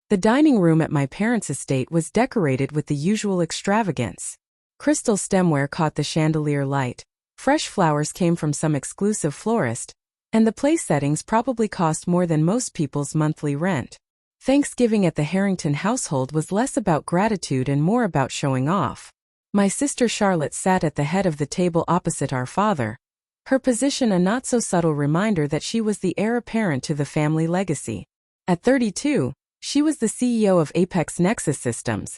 The dining room at my parents' estate was decorated with the usual extravagance. Crystal stemware caught the chandelier light, fresh flowers came from some exclusive florist, and the place settings probably cost more than most people's monthly rent. Thanksgiving at the Harrington household was less about gratitude and more about showing off. My sister Charlotte sat at the head of the table opposite our father, her position a not-so-subtle reminder that she was the heir apparent to the family legacy. At 32, she was the CEO of Apex Nexus Systems,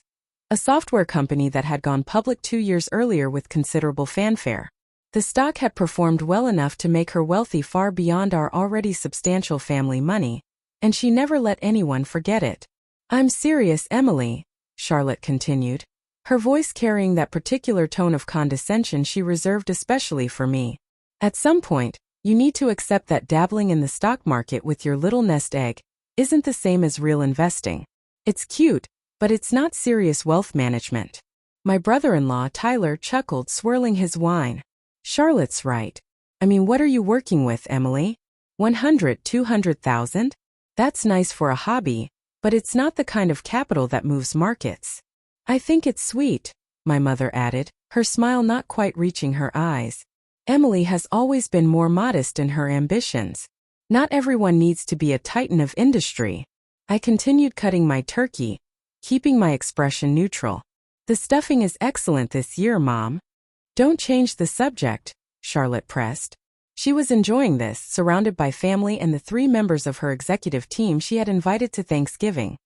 a software company that had gone public 2 years earlier with considerable fanfare. The stock had performed well enough to make her wealthy far beyond our already substantial family money, and she never let anyone forget it. "I'm serious, Emily," Charlotte continued, her voice carrying that particular tone of condescension she reserved especially for me. "At some point, you need to accept that dabbling in the stock market with your little nest egg isn't the same as real investing. It's cute, but it's not serious wealth management." My brother-in-law Tyler chuckled, swirling his wine. "Charlotte's right. I mean, what are you working with, Emily? 100, 200,000? That's nice for a hobby, but it's not the kind of capital that moves markets." "I think it's sweet," my mother added, her smile not quite reaching her eyes. "Emily has always been more modest in her ambitions. Not everyone needs to be a titan of industry." I continued cutting my turkey, keeping my expression neutral. "The stuffing is excellent this year, Mom." "Don't change the subject," Charlotte pressed. She was enjoying this, surrounded by family and the 3 members of her executive team she had invited to Thanksgiving.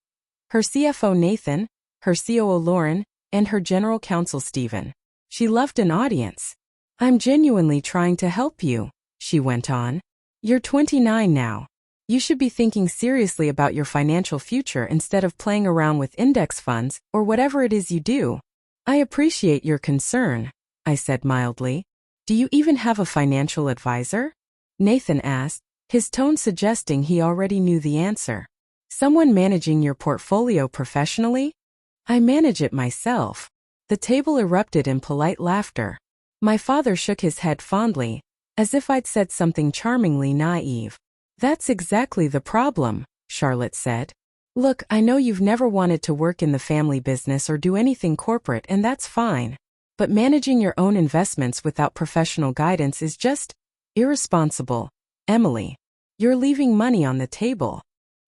Her CFO Nathan, her COO Lauren, and her general counsel Stephen. She loved an audience. "I'm genuinely trying to help you," she went on. "You're 29 now. You should be thinking seriously about your financial future instead of playing around with index funds or whatever it is you do." "I appreciate your concern," I said mildly. "Do you even have a financial advisor?" Nathan asked, his tone suggesting he already knew the answer. "Someone managing your portfolio professionally?" "I manage it myself." The table erupted in polite laughter. My father shook his head fondly, as if I'd said something charmingly naive. "That's exactly the problem," Charlotte said. "Look, I know you've never wanted to work in the family business or do anything corporate, and that's fine. But managing your own investments without professional guidance is just irresponsible, Emily. You're leaving money on the table."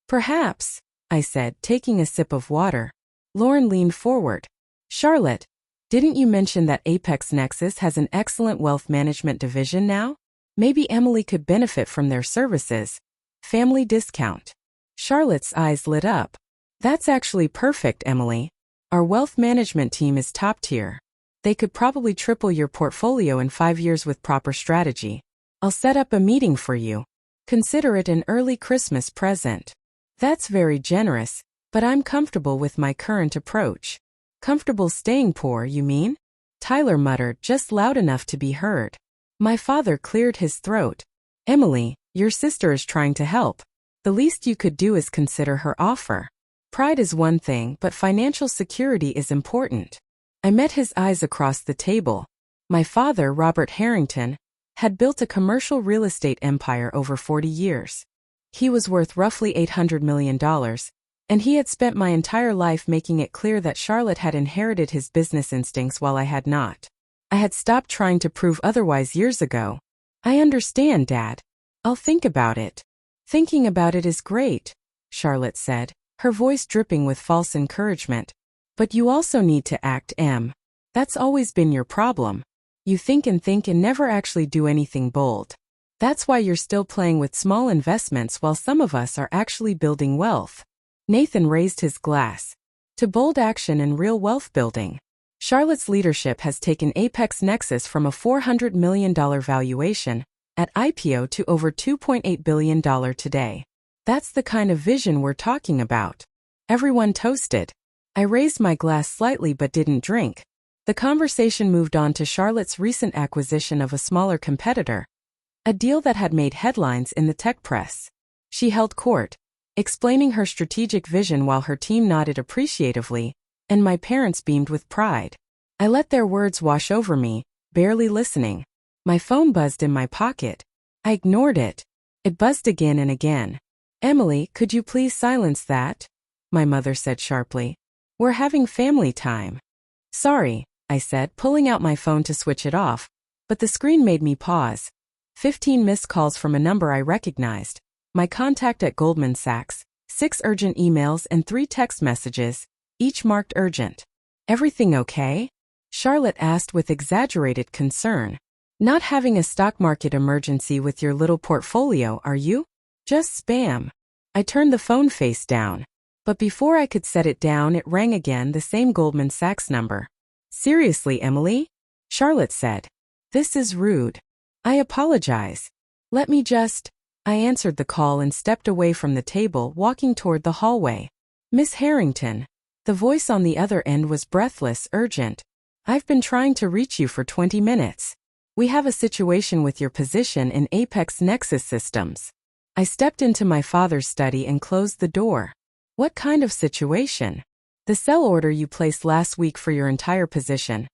"Perhaps," I said, taking a sip of water. Lauren leaned forward. "Charlotte, didn't you mention that Apex Nexus has an excellent wealth management division now? Maybe Emily could benefit from their services. Family discount." Charlotte's eyes lit up. "That's actually perfect, Emily. Our wealth management team is top tier. They could probably triple your portfolio in 5 years with proper strategy. I'll set up a meeting for you. Consider it an early Christmas present." "That's very generous, but I'm comfortable with my current approach." "Comfortable staying poor, you mean?" Tyler muttered, just loud enough to be heard. My father cleared his throat. "Emily, your sister is trying to help. The least you could do is consider her offer. Pride is one thing, but financial security is important." I met his eyes across the table. My father, Robert Harrington, had built a commercial real estate empire over 40 years. He was worth roughly $800 million, and he had spent my entire life making it clear that Charlotte had inherited his business instincts while I had not. I had stopped trying to prove otherwise years ago. "I understand, Dad. I'll think about it." "Thinking about it is great," Charlotte said, her voice dripping with false encouragement. "But you also need to act, Em. That's always been your problem. You think and never actually do anything bold. That's why you're still playing with small investments while some of us are actually building wealth." Nathan raised his glass. "To bold action and real wealth building." Charlotte's leadership has taken Apex Nexus from a $400 million valuation at IPO to over $2.8 billion today. That's the kind of vision we're talking about. Everyone toasted. I raised my glass slightly but didn't drink. The conversation moved on to Charlotte's recent acquisition of a smaller competitor, a deal that had made headlines in the tech press. She held court, explaining her strategic vision while her team nodded appreciatively, and my parents beamed with pride. I let their words wash over me, barely listening. My phone buzzed in my pocket. I ignored it. It buzzed again and again. "Emily, could you please silence that?" my mother said sharply. We're having family time. Sorry, I said, pulling out my phone to switch it off, but the screen made me pause. 15 missed calls from a number I recognized. My contact at Goldman Sachs, 6 urgent emails and 3 text messages, each marked urgent. Everything okay? Charlotte asked with exaggerated concern. Not having a stock market emergency with your little portfolio, are you? Just spam. I turned the phone face down. But before I could set it down, it rang again, the same Goldman Sachs number. Seriously, Emily? Charlotte said. This is rude. I apologize. Let me just... I answered the call and stepped away from the table, walking toward the hallway. Miss Harrington. The voice on the other end was breathless, urgent. I've been trying to reach you for 20 minutes. We have a situation with your position in Apex Nexus Systems. I stepped into my father's study and closed the door. What kind of situation? The sell order you placed last week for your entire position,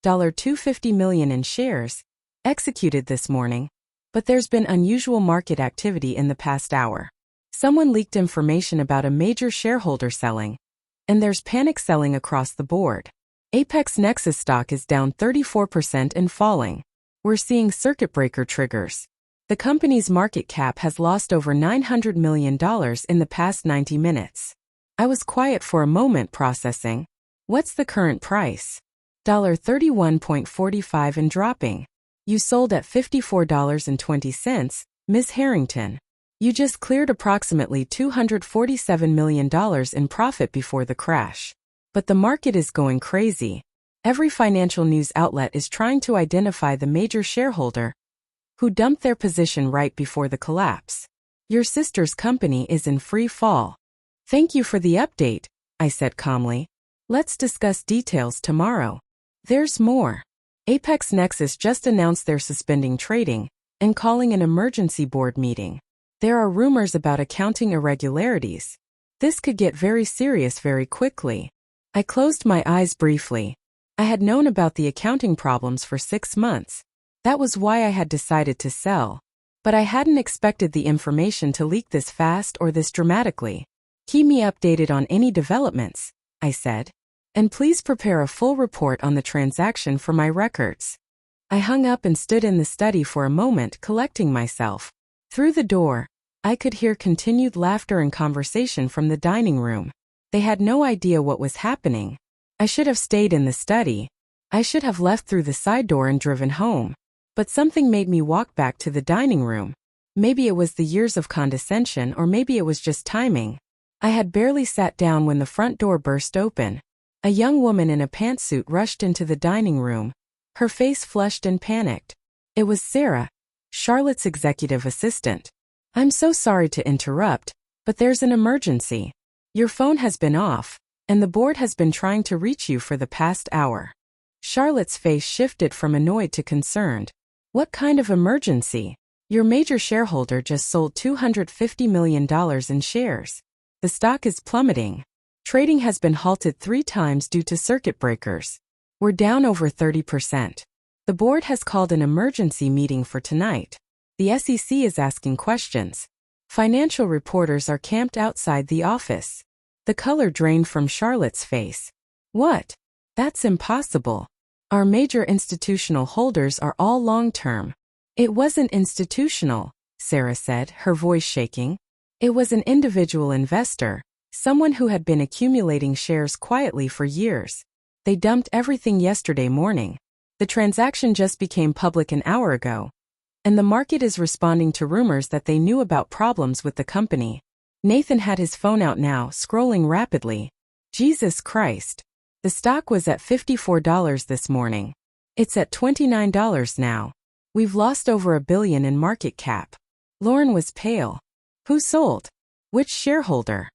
$250 million in shares, executed this morning. But there's been unusual market activity in the past hour. Someone leaked information about a major shareholder selling, and there's panic selling across the board. Apex Nexus stock is down 34% and falling. We're seeing circuit breaker triggers. The company's market cap has lost over $900 million in the past 90 minutes. I was quiet for a moment, processing. What's the current price? $31.45 and dropping. You sold at $54.20, Ms. Harrington. You just cleared approximately $247 million in profit before the crash. But the market is going crazy. Every financial news outlet is trying to identify the major shareholder who dumped their position right before the collapse. Your sister's company is in free fall. Thank you for the update, I said calmly. Let's discuss details tomorrow. There's more. Apex Nexus just announced they're suspending trading and calling an emergency board meeting. There are rumors about accounting irregularities. This could get very serious very quickly. I closed my eyes briefly. I had known about the accounting problems for 6 months. That was why I had decided to sell. But I hadn't expected the information to leak this fast or this dramatically. Keep me updated on any developments, I said. And please prepare a full report on the transaction for my records. I hung up and stood in the study for a moment, collecting myself. Through the door, I could hear continued laughter and conversation from the dining room. They had no idea what was happening. I should have stayed in the study. I should have left through the side door and driven home. But something made me walk back to the dining room. Maybe it was the years of condescension, or maybe it was just timing. I had barely sat down when the front door burst open. A young woman in a pantsuit rushed into the dining room, her face flushed and panicked. It was Sarah, Charlotte's executive assistant. I'm so sorry to interrupt, but there's an emergency. Your phone has been off, and the board has been trying to reach you for the past hour. Charlotte's face shifted from annoyed to concerned. What kind of emergency? Your major shareholder just sold $250 million in shares. The stock is plummeting. Trading has been halted 3 times due to circuit breakers. We're down over 30%. The board has called an emergency meeting for tonight. The SEC is asking questions. Financial reporters are camped outside the office. The color drained from Charlotte's face. What? That's impossible. Our major institutional holders are all long-term. It wasn't institutional, Sarah said, her voice shaking. It was an individual investor. Someone who had been accumulating shares quietly for years. They dumped everything yesterday morning. The transaction just became public an hour ago. And the market is responding to rumors that they knew about problems with the company. Nathan had his phone out now, scrolling rapidly. Jesus Christ. The stock was at $54 this morning. It's at $29 now. We've lost over $1 billion in market cap. Lauren was pale. Who sold? Which shareholder?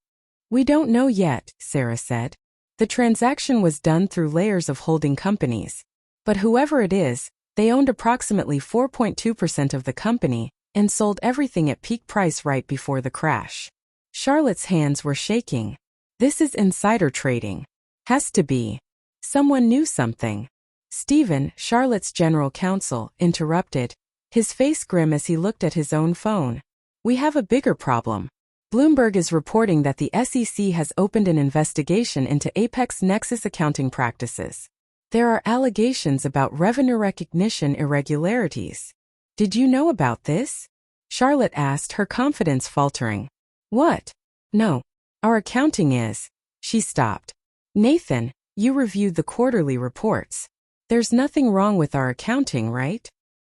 We don't know yet, Sarah said. The transaction was done through layers of holding companies. But whoever it is, they owned approximately 4.2% of the company and sold everything at peak price right before the crash. Charlotte's hands were shaking. This is insider trading. Has to be. Someone knew something. Stephen, Charlotte's general counsel, interrupted, his face grim as he looked at his own phone. We have a bigger problem. Bloomberg is reporting that the SEC has opened an investigation into Apex Nexus accounting practices. There are allegations about revenue recognition irregularities. Did you know about this? Charlotte asked, her confidence faltering. What? No. Our accounting is. She stopped. Nathan, you reviewed the quarterly reports. There's nothing wrong with our accounting, right?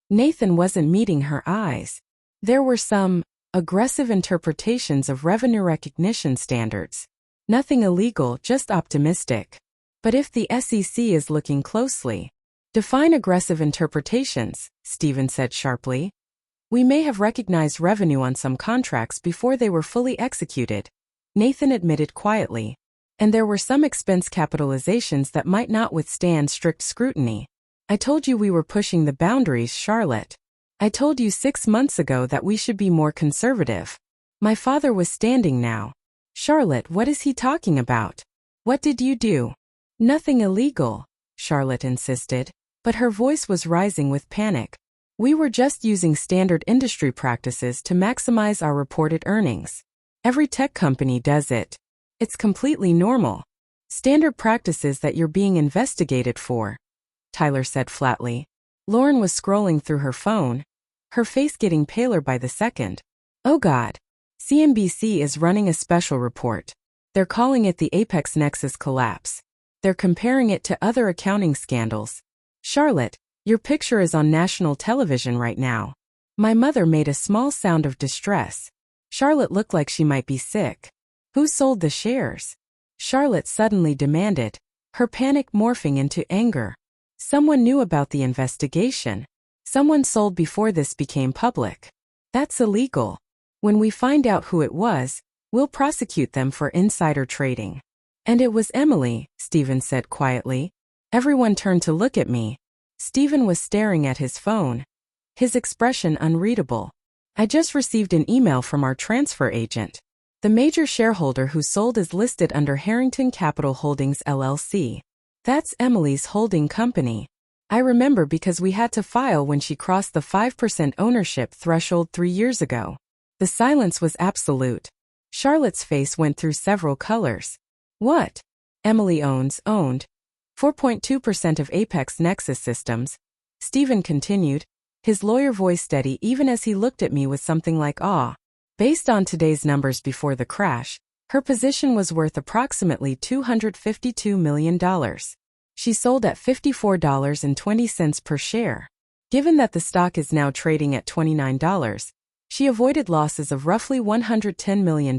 Nathan wasn't meeting her eyes. There were some aggressive interpretations of revenue recognition standards. Nothing illegal, just optimistic. But if the SEC is looking closely, define aggressive interpretations, Stephen said sharply. We may have recognized revenue on some contracts before they were fully executed, Nathan admitted quietly. And there were some expense capitalizations that might not withstand strict scrutiny. I told you we were pushing the boundaries, Charlotte. I told you 6 months ago that we should be more conservative. My father was standing now. Charlotte, what is he talking about? What did you do? Nothing illegal, Charlotte insisted, but her voice was rising with panic. We were just using standard industry practices to maximize our reported earnings. Every tech company does it. It's completely normal. Standard practices that you're being investigated for, Tyler said flatly. Lauren was scrolling through her phone, her face getting paler by the second. Oh God. CNBC is running a special report. They're calling it the Apex Nexus collapse. They're comparing it to other accounting scandals. Charlotte, your picture is on national television right now. My mother made a small sound of distress. Charlotte looked like she might be sick. Who sold the shares? Charlotte suddenly demanded, her panic morphing into anger. Someone knew about the investigation. Someone sold before this became public. That's illegal. When we find out who it was, we'll prosecute them for insider trading. And it was Emily, Stephen said quietly. Everyone turned to look at me. Stephen was staring at his phone, his expression unreadable. I just received an email from our transfer agent. The major shareholder who sold is listed under Harrington Capital Holdings LLC. That's Emily's holding company. I remember because we had to file when she crossed the 5% ownership threshold 3 years ago. The silence was absolute. Charlotte's face went through several colors. What? Emily owned 4.2% of Apex Nexus Systems. Stephen continued, his lawyer voice steady even as he looked at me with something like awe. Based on today's numbers before the crash, her position was worth approximately $252 million. She sold at $54.20 per share. Given that the stock is now trading at $29, she avoided losses of roughly $110 million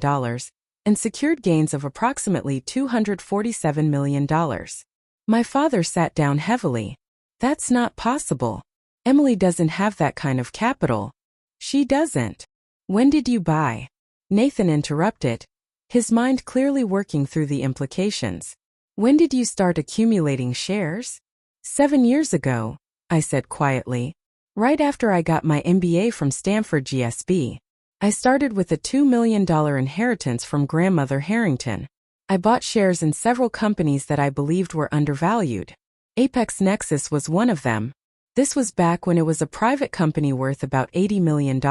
and secured gains of approximately $247 million. My father sat down heavily. That's not possible. Emily doesn't have that kind of capital. She doesn't. When did you buy? Nathan interrupted, his mind clearly working through the implications. When did you start accumulating shares? 7 years ago, I said quietly. Right after I got my MBA from Stanford GSB. I started with a $2 million inheritance from grandmother Harrington. I bought shares in several companies that I believed were undervalued. Apex Nexus was one of them. This was back when it was a private company worth about $80 million.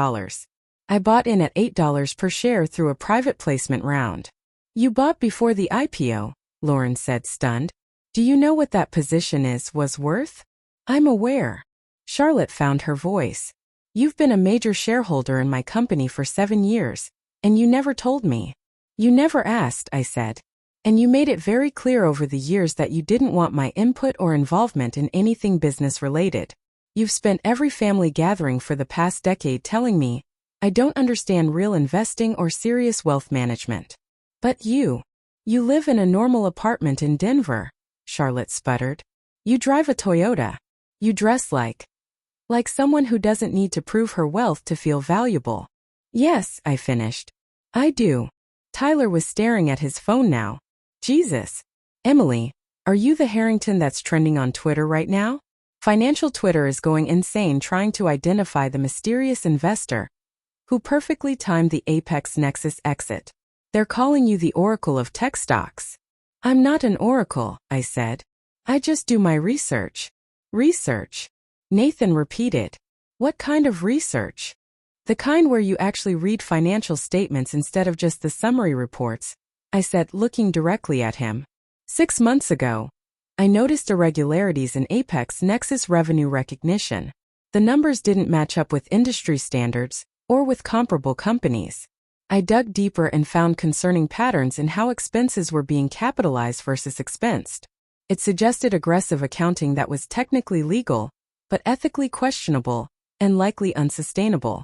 I bought in at $8 per share through a private placement round. You bought before the IPO, Lauren said, stunned. Do you know what that position was worth? I'm aware. Charlotte found her voice. You've been a major shareholder in my company for 7 years, and you never told me. You never asked, I said. And you made it very clear over the years that you didn't want my input or involvement in anything business-related. You've spent every family gathering for the past decade telling me, I don't understand real investing or serious wealth management. But you live in a normal apartment in Denver, Charlotte sputtered. You drive a Toyota. You dress like someone who doesn't need to prove her wealth to feel valuable. Yes, I finished. I do. Tyler was staring at his phone now. Jesus. Emily, are you the Harrington that's trending on Twitter right now? Financial Twitter is going insane trying to identify the mysterious investor who perfectly timed the Apex Nexus exit. They're calling you the Oracle of tech stocks. I'm not an oracle, I said. I just do my research. Research? Nathan repeated. What kind of research? The kind where you actually read financial statements instead of just the summary reports, I said, looking directly at him. 6 months ago, I noticed irregularities in Apex Nexus revenue recognition. The numbers didn't match up with industry standards or with comparable companies. I dug deeper and found concerning patterns in how expenses were being capitalized versus expensed. It suggested aggressive accounting that was technically legal, but ethically questionable and likely unsustainable.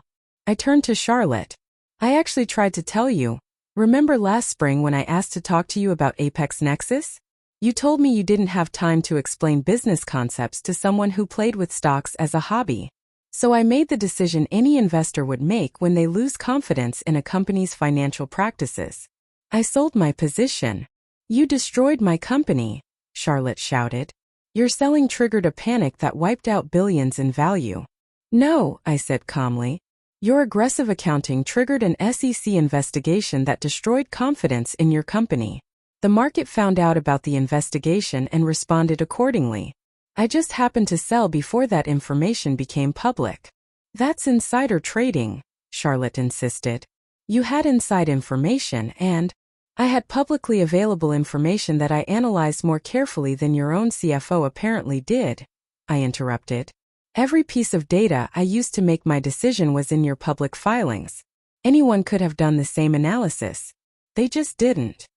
I turned to Charlotte. I actually tried to tell you. Remember last spring when I asked to talk to you about Apex Nexus? You told me you didn't have time to explain business concepts to someone who played with stocks as a hobby. So I made the decision any investor would make when they lose confidence in a company's financial practices. I sold my position. You destroyed my company, Charlotte shouted. Your selling triggered a panic that wiped out billions in value. No, I said calmly. Your aggressive accounting triggered an SEC investigation that destroyed confidence in your company. The market found out about the investigation and responded accordingly. I just happened to sell before that information became public. That's insider trading, Charlotte insisted. You had inside information and I had publicly available information that I analyzed more carefully than your own CFO apparently did, I interrupted. Every piece of data I used to make my decision was in your public filings. Anyone could have done the same analysis. They just didn't.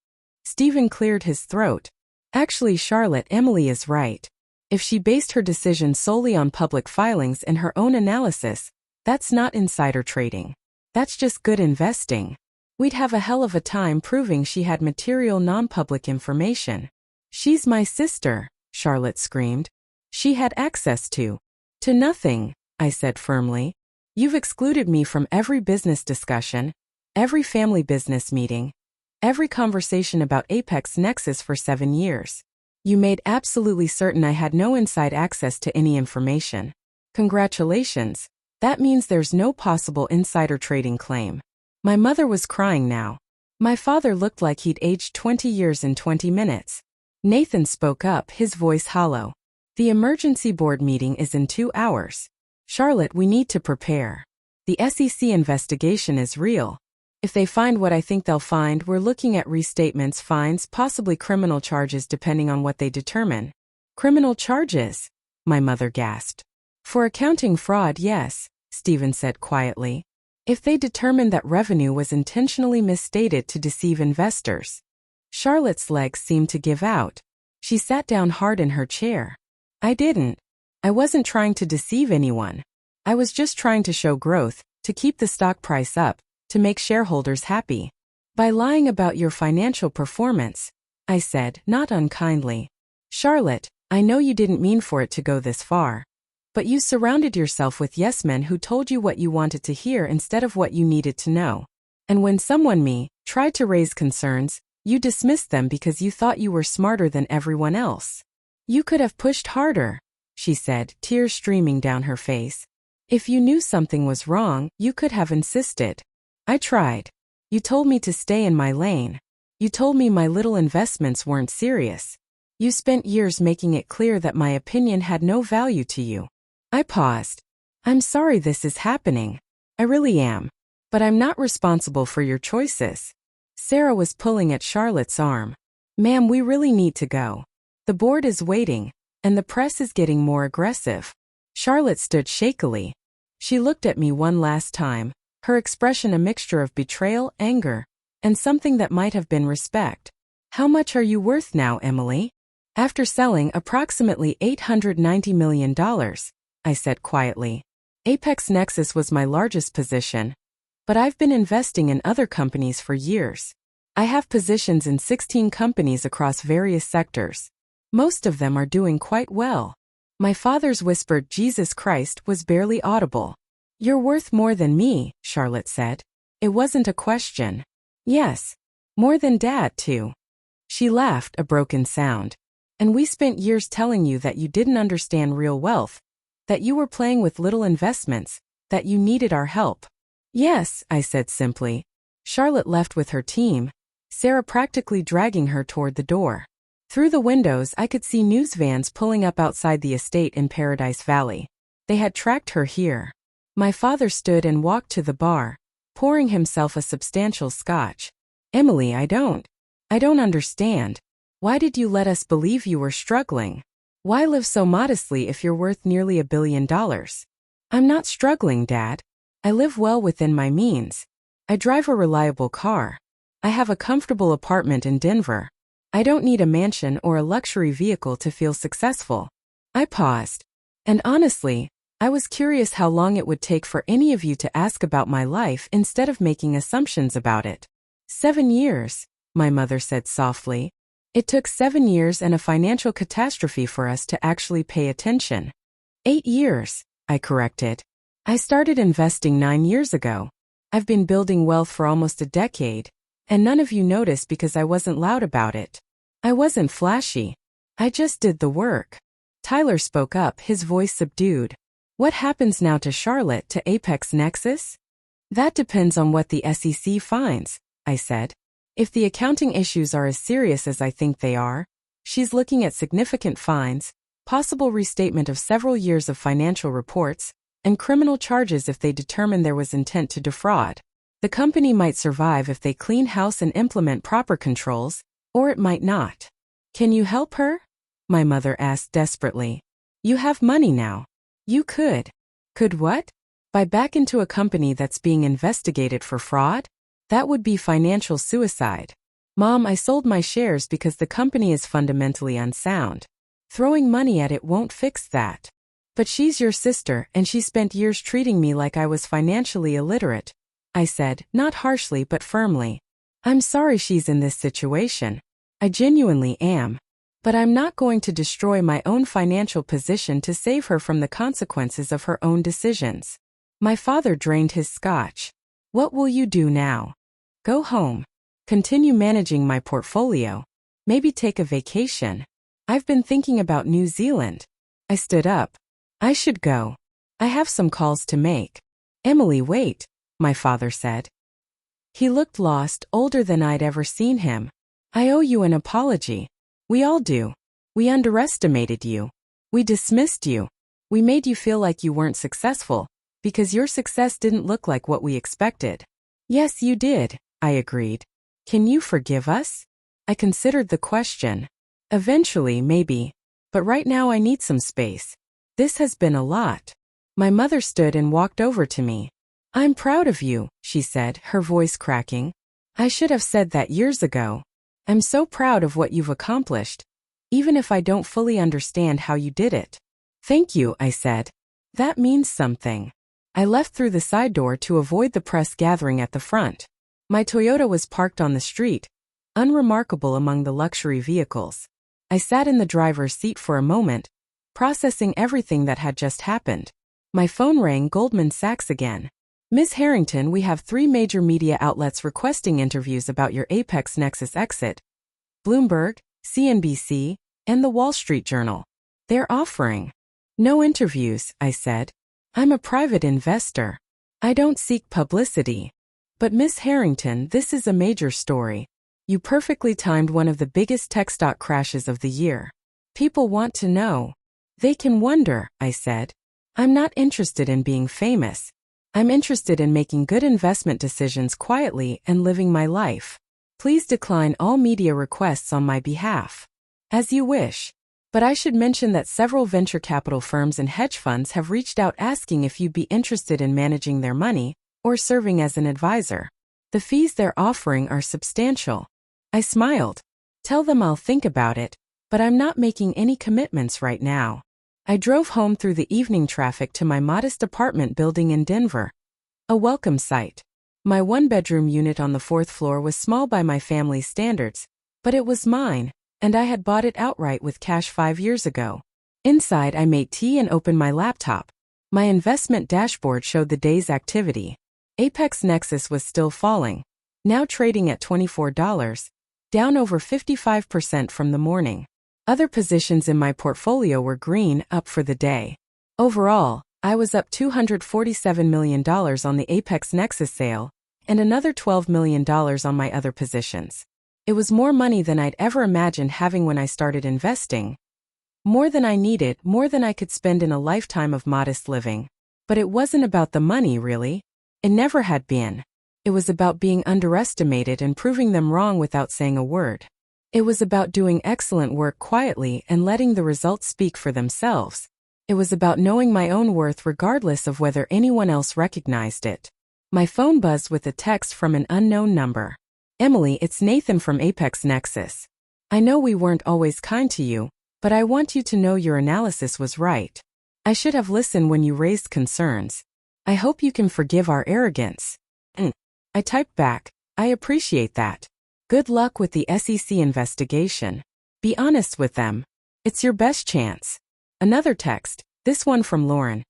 Stephen cleared his throat. Actually, Charlotte, Emily is right. If she based her decision solely on public filings and her own analysis, that's not insider trading. That's just good investing. We'd have a hell of a time proving she had material non-public information. She's my sister, Charlotte screamed. She had access to nothing, I said firmly. You've excluded me from every business discussion, every family business meeting, every conversation about Apex Nexus for 7 years. You made absolutely certain I had no inside access to any information. Congratulations. That means there's no possible insider trading claim. My mother was crying now. My father looked like he'd aged 20 years in 20 minutes. Nathan spoke up, his voice hollow. The emergency board meeting is in 2 hours. Charlotte, we need to prepare. The SEC investigation is real. If they find what I think they'll find, we're looking at restatements, fines, possibly criminal charges depending on what they determine. Criminal charges? My mother gasped. For accounting fraud, yes, Stephen said quietly. If they determine that revenue was intentionally misstated to deceive investors. Charlotte's legs seemed to give out. She sat down hard in her chair. I didn't. I wasn't trying to deceive anyone. I was just trying to show growth, to keep the stock price up, to make shareholders happy. By lying about your financial performance, I said, not unkindly. Charlotte, I know you didn't mean for it to go this far. But you surrounded yourself with yes-men who told you what you wanted to hear instead of what you needed to know. And when someone tried to raise concerns, you dismissed them because you thought you were smarter than everyone else. You could have pushed harder, she said, tears streaming down her face. If you knew something was wrong, you could have insisted. I tried. You told me to stay in my lane. You told me my little investments weren't serious. You spent years making it clear that my opinion had no value to you. I paused. I'm sorry this is happening. I really am. But I'm not responsible for your choices. Sarah was pulling at Charlotte's arm. Ma'am, we really need to go. The board is waiting, and the press is getting more aggressive. Charlotte stood shakily. She looked at me one last time, her expression a mixture of betrayal, anger, and something that might have been respect. How much are you worth now, Emily? After selling approximately $890 million, I said quietly. Apex Nexus was my largest position, but I've been investing in other companies for years. I have positions in 16 companies across various sectors. Most of them are doing quite well. My father's whispered Jesus Christ was barely audible. You're worth more than me, Charlotte said. It wasn't a question. Yes. More than Dad, too. She laughed, a broken sound. And we spent years telling you that you didn't understand real wealth, that you were playing with little investments, that you needed our help. Yes, I said simply. Charlotte left with her team, Sarah practically dragging her toward the door. Through the windows I could see news vans pulling up outside the estate in Paradise Valley. They had tracked her here. My father stood and walked to the bar, pouring himself a substantial scotch. Emily, I don't understand. Why did you let us believe you were struggling? Why live so modestly if you're worth nearly $1 billion? I'm not struggling, Dad. I live well within my means. I drive a reliable car. I have a comfortable apartment in Denver. I don't need a mansion or a luxury vehicle to feel successful. I paused. And honestly, I was curious how long it would take for any of you to ask about my life instead of making assumptions about it. 7 years, my mother said softly. It took 7 years and a financial catastrophe for us to actually pay attention. 8 years, I corrected. I started investing 9 years ago. I've been building wealth for almost a decade, and none of you noticed because I wasn't loud about it. I wasn't flashy. I just did the work. Tyler spoke up, his voice subdued. What happens now to Charlotte, to Apex Nexus? That depends on what the SEC finds, I said. If the accounting issues are as serious as I think they are, she's looking at significant fines, possible restatement of several years of financial reports, and criminal charges if they determine there was intent to defraud. The company might survive if they clean house and implement proper controls, or it might not. Can you help her? My mother asked desperately. You have money now. You could. Could what? Buy back into a company that's being investigated for fraud? That would be financial suicide. Mom, I sold my shares because the company is fundamentally unsound. Throwing money at it won't fix that. But she's your sister and she spent years treating me like I was financially illiterate, I said, not harshly but firmly. I'm sorry she's in this situation. I genuinely am. But I'm not going to destroy my own financial position to save her from the consequences of her own decisions. My father drained his scotch. What will you do now? Go home. Continue managing my portfolio. Maybe take a vacation. I've been thinking about New Zealand. I stood up. I should go. I have some calls to make. Emily, wait, my father said. He looked lost, older than I'd ever seen him. I owe you an apology. We all do. We underestimated you. We dismissed you. We made you feel like you weren't successful, because your success didn't look like what we expected. Yes, you did, I agreed. Can you forgive us? I considered the question. Eventually, maybe. But right now I need some space. This has been a lot. My mother stood and walked over to me. I'm proud of you, she said, her voice cracking. I should have said that years ago. I'm so proud of what you've accomplished, even if I don't fully understand how you did it. Thank you, I said. That means something. I left through the side door to avoid the press gathering at the front. My Toyota was parked on the street, unremarkable among the luxury vehicles. I sat in the driver's seat for a moment, processing everything that had just happened. My phone rang. Goldman Sachs again. Ms. Harrington, we have 3 major media outlets requesting interviews about your Apex Nexus exit. Bloomberg, CNBC, and the Wall Street Journal. They're offering. No interviews, I said. I'm a private investor. I don't seek publicity. But Ms. Harrington, this is a major story. You perfectly timed one of the biggest tech stock crashes of the year. People want to know. They can wonder, I said. I'm not interested in being famous. I'm interested in making good investment decisions quietly and living my life. Please decline all media requests on my behalf. As you wish. But I should mention that several venture capital firms and hedge funds have reached out asking if you'd be interested in managing their money or serving as an advisor. The fees they're offering are substantial. I smiled. Tell them I'll think about it, but I'm not making any commitments right now. I drove home through the evening traffic to my modest apartment building in Denver. A welcome sight. My 1-bedroom unit on the 4th floor was small by my family's standards, but it was mine, and I had bought it outright with cash 5 years ago. Inside, I made tea and opened my laptop. My investment dashboard showed the day's activity. Apex Nexus was still falling, now trading at $24, down over 55% from the morning. Other positions in my portfolio were green, up for the day. Overall, I was up $247 million on the Apex Nexus sale, and another $12 million on my other positions. It was more money than I'd ever imagined having when I started investing. More than I needed, more than I could spend in a lifetime of modest living. But it wasn't about the money, really. It never had been. It was about being underestimated and proving them wrong without saying a word. It was about doing excellent work quietly and letting the results speak for themselves. It was about knowing my own worth regardless of whether anyone else recognized it. My phone buzzed with a text from an unknown number. "Emily, it's Nathan from Apex Nexus. I know we weren't always kind to you, but I want you to know your analysis was right. I should have listened when you raised concerns. I hope you can forgive our arrogance." I typed back, "I appreciate that. Good luck with the SEC investigation. Be honest with them. It's your best chance." Another text, this one from Lauren.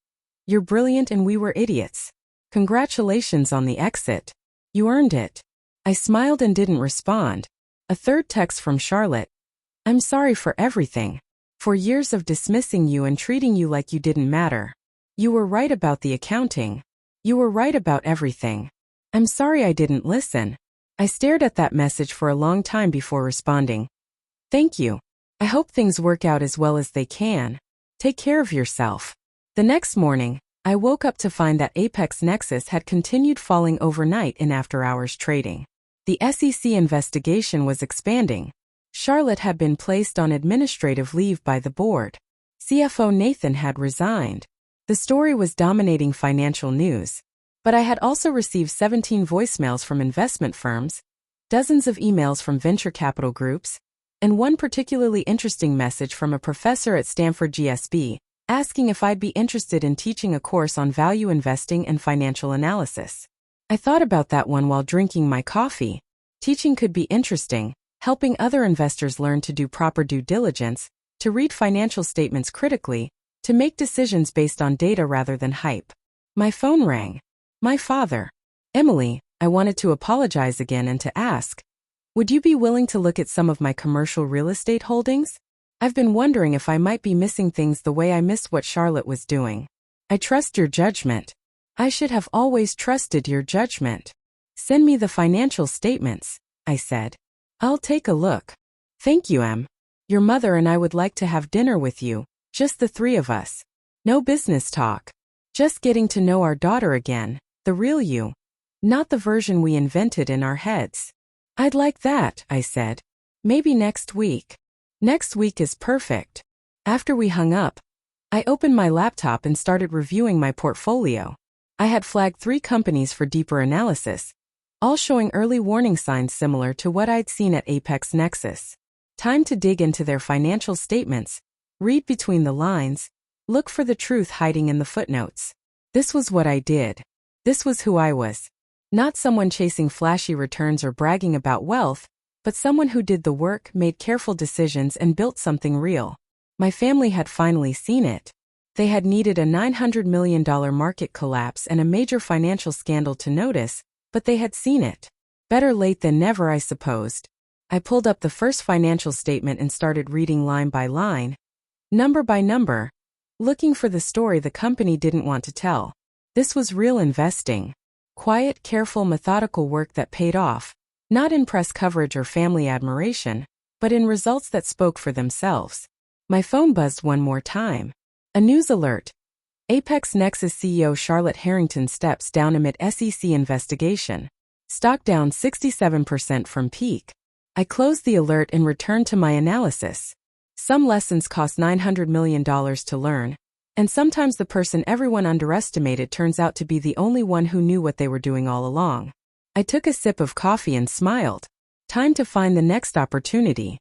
"You're brilliant and we were idiots. Congratulations on the exit. You earned it." I smiled and didn't respond. A third text from Charlotte. "I'm sorry for everything. For years of dismissing you and treating you like you didn't matter. You were right about the accounting. You were right about everything. I'm sorry I didn't listen." I stared at that message for a long time before responding. "Thank you. I hope things work out as well as they can. Take care of yourself." The next morning, I woke up to find that Apex Nexus had continued falling overnight in after-hours trading. The SEC investigation was expanding. Charlotte had been placed on administrative leave by the board. CFO Nathan had resigned. The story was dominating financial news. But I had also received 17 voicemails from investment firms, dozens of emails from venture capital groups, and one particularly interesting message from a professor at Stanford GSB, asking if I'd be interested in teaching a course on value investing and financial analysis. I thought about that one while drinking my coffee. Teaching could be interesting, helping other investors learn to do proper due diligence, to read financial statements critically, to make decisions based on data rather than hype. My phone rang. My father. "Emily, I wanted to apologize again and to ask, would you be willing to look at some of my commercial real estate holdings? I've been wondering if I might be missing things the way I missed what Charlotte was doing. I trust your judgment." I should have always trusted your judgment. "Send me the financial statements," I said. "I'll take a look." "Thank you, Em. Your mother and I would like to have dinner with you, just the three of us. No business talk. Just getting to know our daughter again. The real you. Not the version we invented in our heads." "I'd like that," I said. "Maybe next week." "Next week is perfect." After we hung up, I opened my laptop and started reviewing my portfolio. I had flagged 3 companies for deeper analysis, all showing early warning signs similar to what I'd seen at Apex Nexus. Time to dig into their financial statements, read between the lines, look for the truth hiding in the footnotes. This was what I did. This was who I was. Not someone chasing flashy returns or bragging about wealth, but someone who did the work, made careful decisions, and built something real. My family had finally seen it. They had needed a $900 million market collapse and a major financial scandal to notice, but they had seen it. Better late than never, I supposed. I pulled up the first financial statement and started reading line by line, number by number, looking for the story the company didn't want to tell. This was real investing. Quiet, careful, methodical work that paid off, not in press coverage or family admiration, but in results that spoke for themselves. My phone buzzed one more time. A news alert. Apex Nexus CEO Charlotte Harrington steps down amid SEC investigation. Stock down 67% from peak. I closed the alert and returned to my analysis. Some lessons cost $900 million to learn, and sometimes the person everyone underestimated turns out to be the only one who knew what they were doing all along. I took a sip of coffee and smiled. Time to find the next opportunity.